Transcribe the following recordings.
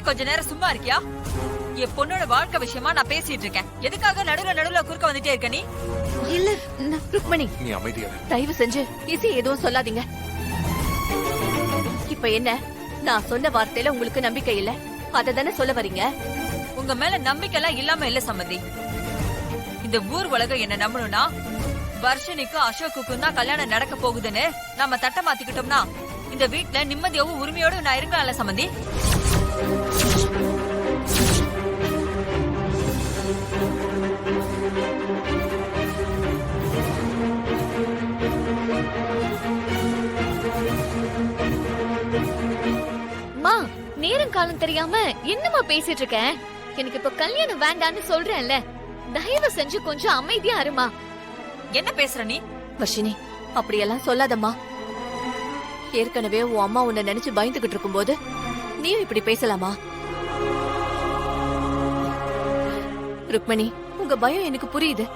கொஞ்ச நேரம் சும்மா இருக்கியா? என் பொண்ணோட வாழ்க்கை விஷயமா நான் பேசிட்டு இருக்கேன். எதுக்காக நடுவுல குறுக்க வந்துட்டே இருக்க நீ? இல்ல ருக்மணி, நீ அமைதியா தயவு செஞ்சு இசை எதுவும் சொல்லாதீங்க. இப்ப என்ன, நான் சொன்ன வார்த்தையில உங்களுக்கு நம்பிக்கை இல்ல, அததானே சொல்ல வரீங்க? உங்க மேல நம்பிக்கை எல்லாம் இல்லாம இல்ல சம்பந்தி. இந்த ஊர் உலகம் என்ன நம்பணும்னா வர்ஷினிக்கும் அசோக்குக்கும் தான் கல்யாணம் நடக்க போகுதுன்னு நாம தட்ட மாத்திக்கிட்டோம்னா இந்த வீட்டுல நிம்மதியாவும் உரிமையோடு நான் இருக்கலாம்ல சம்பந்தி. நேரம் காலம் தெரியாம என்னமா பேசிட்டு இருக்கேன்? எனக்கு இப்ப கல்யாணம் வேண்டான்னு சொல்றேன்ல, தயவு செஞ்சு கொஞ்சம் அமைதியா இருமா. என்ன பேசுற நீ? வர்ஷினி, அப்படியெல்லாம் சொல்லாதம்மா. ஏற்கனவே உன் அம்மா உன்னை நினைச்சு பயந்துகிட்டு இருக்கும் போது நீயும் இப்படி பேசலாமா? ருக்மணி, உங்க பயம் எனக்கு புரியுது.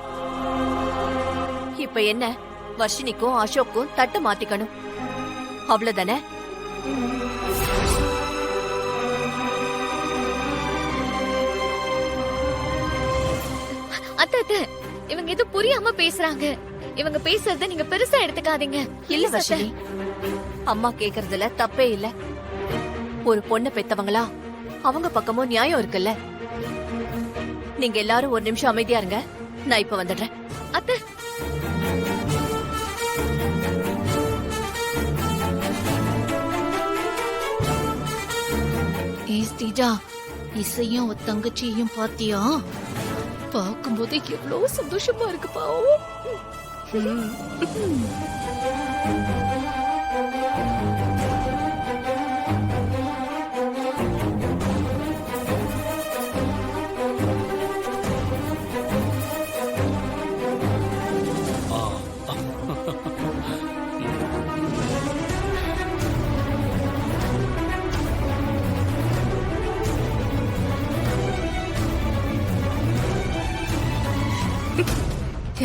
இப்ப என்ன, வர்ஷினிக்கும் அசோக்கும் தட்டு மாத்திக்கணும், அவ்வளவுதானே? அத்தை, இவங்க எது புரியாம பேசுறாங்க. இவங்க பேசுறத நீங்க பெருசா எடுத்துக்காதீங்க. இல்ல வர்ஷினி, அம்மா கேக்குறதுல தப்பே இல்ல. ஒரு பொண்ணு பெத்தவங்களா அவங்க பக்கமும் நியாயம் இருக்குல்ல. நீங்க எல்லாரும் ஒரு நிமிஷம் அமைதியா இருங்க, நான் இப்ப வந்துடுறேன். அத்தை, ஸ்ரீஜா, இசையும் தங்கச்சியையும் பாத்தியா? பார்க்கும்போது எவ்வளவு சந்தோஷமா இருக்கு பாவம்.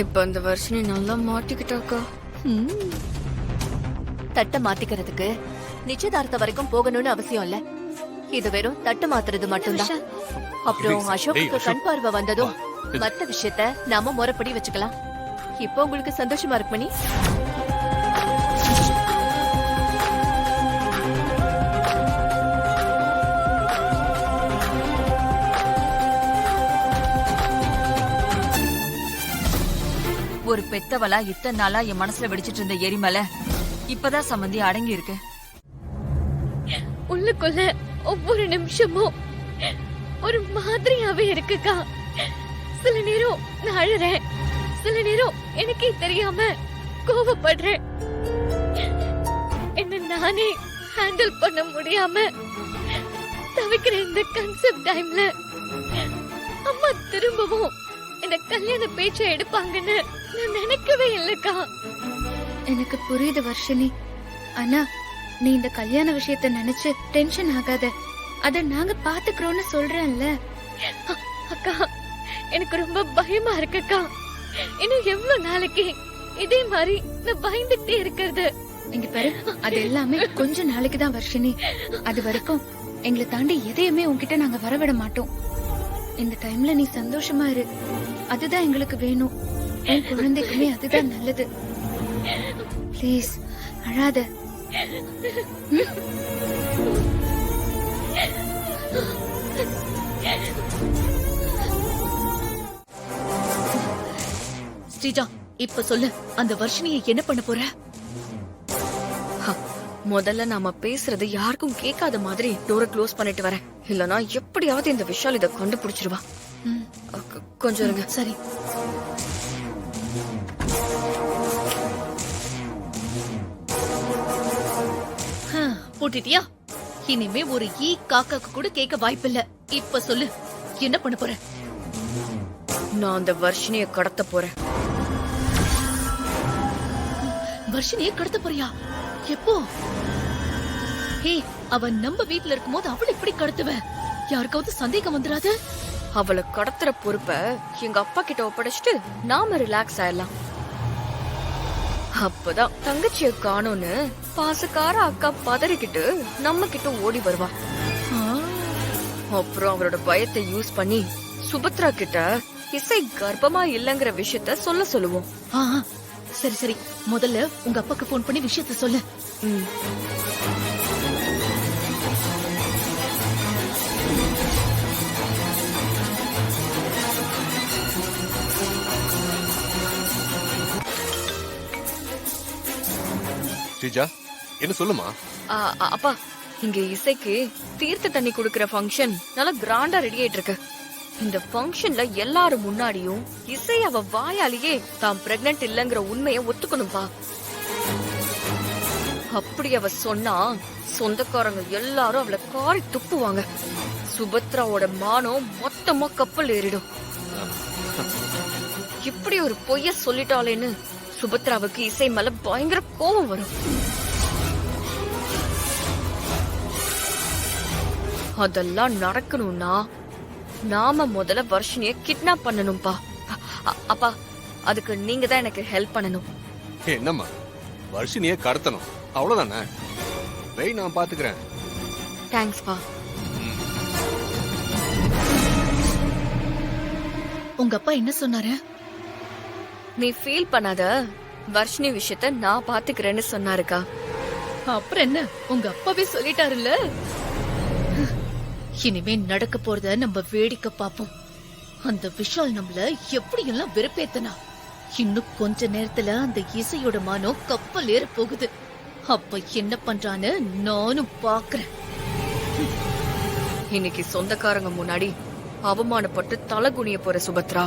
இப்ப அந்த வர்ஷினி நல்லா மாட்டிக்கிட்டாக்கா. தட்டை மாத்திக்கிறதுக்கு நிச்சயதார்த்தம் வரைக்கும் போகணும்னு அவசியம் இல்ல. இது வெறும் தட்டு மாத்துறது மட்டும்தான். அப்புறம் அசோக்கு கண் பார்வை வந்ததும் மத்த விஷயத்த நாம முறைப்படி வச்சுக்கலாம். இப்போ உங்களுக்கு சந்தோஷமா இருக்கு மணி? ஒரு பெத்தவளா இத்தனை நாளா என் மனசுல வெடிச்சிட்டு இருந்த எரிமலை இப்பதான் சம்பந்தி அடங்கி இருக்கு. உள்ளுக்குள்ள ஒவ்வொரு நிமிஷமும் ஒரு மாதிரியாவே இருக்குக்கா. சில நேரம் நான் அழுறேன், சில நேரம் எனக்கே தெரியாம கோவப்படுறேன். என்ன நானே ஹேண்டில் பண்ண முடியாம தவிக்கிற இந்த கன்செப்ட் டைம்ல அம்மா திரும்பவும் இந்த கல்யாண பேச்சை எடுப்பாங்கன்னு நான் நினைக்கவே இல்லக்கா. எனக்கு புரியுது வர்ஷினி, ஆனா நீ இந்த கல்யாண விஷயத்த நினைச்சு டென்ஷன் ஆகாத. அத நாங்க பாத்துக்கிறோம்னு சொல்றேன்ல. அக்கா, எனக்கு ரொம்ப பயமா இருக்குக்கா. இன்னும் எவ்வளவு நாளைக்கு இதே மாதிரி நான் பயந்துட்டே இருக்கிறது? இங்க பாரு, அது எல்லாமே கொஞ்ச நாளைக்கு தான் வர்ஷினி. அது வரைக்கும் எங்களை தாண்டி எதையுமே உன்கிட்ட நாங்க வரவிட மாட்டோம். இந்த டைம்ல நீ சந்தோஷமா இரு, அதுதான் எங்களுக்கு வேணும். என் குழந்தைக்குமே அதுதான் நல்லது. ப்ளீஸ் அழாத. ஸ்ரீஜா, இப்ப சொல்லு, அந்த வர்ஷினியை என்ன பண்ண போற? முதல்ல நாம பேசுறது யாருக்கும் கேட்காத மாதிரி டோரை க்ளோஸ் பண்ணிட்டு வரேன். இல்லனா எப்படியாவது இந்த விஷால் இதை கண்டுபிடிச்சிருவா. கொஞ்சம் இருங்க. சரி. போட்டுட்டியா? இனிமே ஒரு காக்காக்கு கூட கேட்க வாய்ப்பில்ல. இப்ப சொல்லு, என்ன பண்ண போற? நான் அந்த வர்ஷினியை கடத்த போறேன். வர்ஷினியை கடத்த போறியா? எப்போ? ஹே, அவன் நம்ம வீட்டுல இருக்கும்போது அவளை எப்படி கடத்துவ? யாருக்காவது சந்தேகம் வந்துடாது? அவளை கடத்துற பொறுப்ப எங்க அப்பா கிட்ட ஒப்படைச்சிட்டு நாம ரிலாக்ஸ் ஆயிடலாம். அப்பதான் தங்கச்சிய காணோன்னு பாசக்கார அக்கா பதறிக்கிட்டு நம்ம கிட்ட ஓடி வருவா. அப்புறம் அவரோட பயத்தை யூஸ் பண்ணி சுபத்ரா கிட்ட இசை கர்ப்பமா இல்லங்கிற விஷயத்த சொல்லுவோம். ஆ ஆ, சரி சரி, முதல்ல உங்க அப்பாக்கு ஃபோன் பண்ணி விஷயத்த சொல்லு. ம். ஸ்ரீஜா, என்ன சொல்லுமா? அப்பா, இங்க இசைக்கு தீர்த்த தண்ணி குடுக்கற ஃபங்க்ஷன் நல்லா கிராண்டா ரெடி ஆயிட்டு இருக்கு. இந்த ஃபங்க்ஷன்ல எல்லாரும் முன்னாடியும் இசை அவ வாயாலேயே தான் பிரெக்னன்ட் இல்லங்கிற உண்மையை ஒத்துக்கணும்பா. அப்படி அவ சொன்னா சொந்தக்காரங்க எல்லாரும் அவளை காரி துப்புவாங்க. சுபத்ராவோட மானம் மொத்தமா கப்பல் ஏறிடும். இப்படி ஒரு பொய்ய சொல்லிட்டாளேன்னு சுபத்ராவுக்கு இசை மேல பயங்கர கோபம் வரும். அதெல்லாம் நடக்கணும்னா நாம முதல்ல வர்ஷினிய கிட்னாப் பண்ணணும்பா. அப்பா, அதுக்கு நீங்க தான் எனக்கு ஹெல்ப் பண்ணணும். என்னம்மா, வர்ஷினிய கடத்தணும் அவ்வளவுதானே? நான் பாத்துக்கிறேன். தேங்க்ஸ்பா. உங்க அப்பா என்ன சொன்னாரு? நீ ஃபீல் பண்ணாத, வர்ஷினி விஷயத்த நான் பாத்துக்கிறேன்னு சொன்னாருக்கா. அப்புறம் என்ன, உங்க அப்பாவே சொல்லிட்டாருல்ல. இனிமே நடக்க போறத நம்ம வேடிக்கை பாப்போம். அந்த விஷால் நம்மள எப்படி எல்லாம் வெறுப்பேத்தனா, இன்னும் கொஞ்ச நேரத்துல அந்த இசையோட மானம் கப்பல் ஏற போகுது. அப்ப என்ன பண்றான்னு நானும் பாக்குறேன். இன்னைக்கு சொந்தக்காரங்க முன்னாடி அவமானப்பட்டு தலை குனிய போற சுபத்ரா